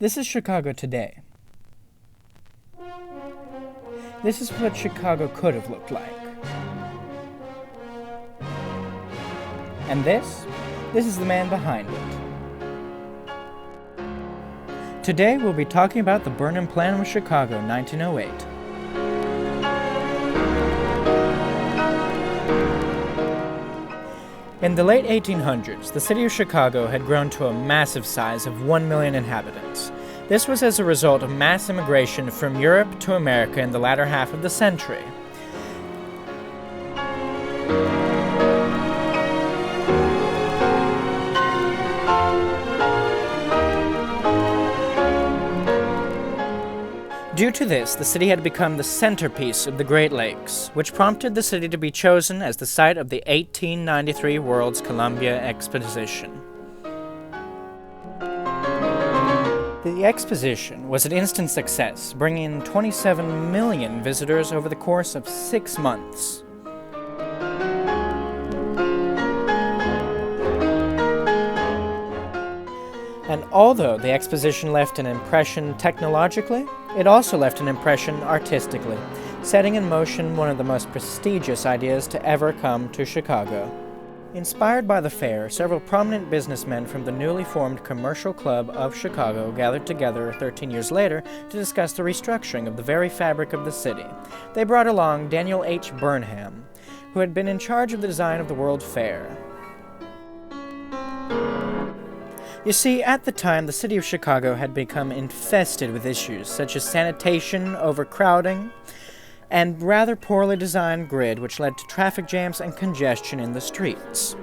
This is Chicago today. This is what Chicago could have looked like. And this is the man behind it. Today we'll be talking about the Burnham Plan of Chicago, 1908. In the late 1800s, the city of Chicago had grown to a massive size of 1 million inhabitants. This was as a result of mass immigration from Europe to America in the latter half of the century. Due to this, the city had become the centerpiece of the Great Lakes, which prompted the city to be chosen as the site of the 1893 World's Columbia Exposition. The exposition was an instant success, bringing in 27 million visitors over the course of 6 months. And although the exposition left an impression technologically, it also left an impression artistically, setting in motion one of the most prestigious ideas to ever come to Chicago. Inspired by the fair, several prominent businessmen from the newly formed Commercial Club of Chicago gathered together 13 years later to discuss the restructuring of the very fabric of the city. They brought along Daniel H. Burnham, who had been in charge of the design of the World Fair. You see, at the time, the city of Chicago had become infested with issues such as sanitation, overcrowding, and rather poorly designed grid, which led to traffic jams and congestion in the streets.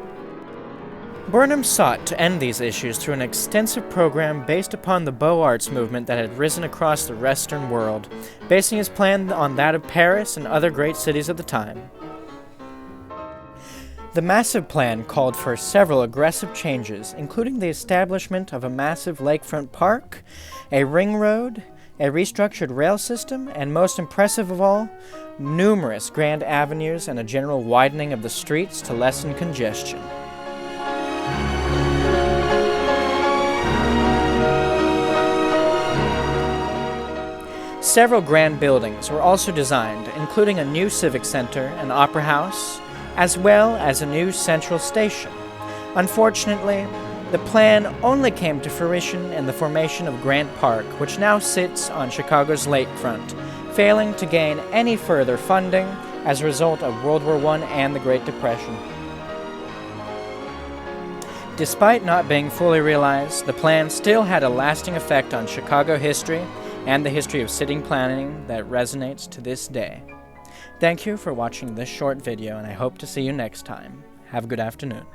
Burnham sought to end these issues through an extensive program based upon the Beaux Arts movement that had risen across the Western world, basing his plan on that of Paris and other great cities of the time. The massive plan called for several aggressive changes, including the establishment of a massive lakefront park, a ring road, a restructured rail system, and most impressive of all, numerous grand avenues and a general widening of the streets to lessen congestion. Several grand buildings were also designed, including a new civic center, an opera house, as well as a new central station. Unfortunately, the plan only came to fruition in the formation of Grant Park, which now sits on Chicago's lakefront, failing to gain any further funding as a result of World War I and the Great Depression. Despite not being fully realized, the plan still had a lasting effect on Chicago history and the history of city planning that resonates to this day. Thank you for watching this short video, and I hope to see you next time. Have a good afternoon.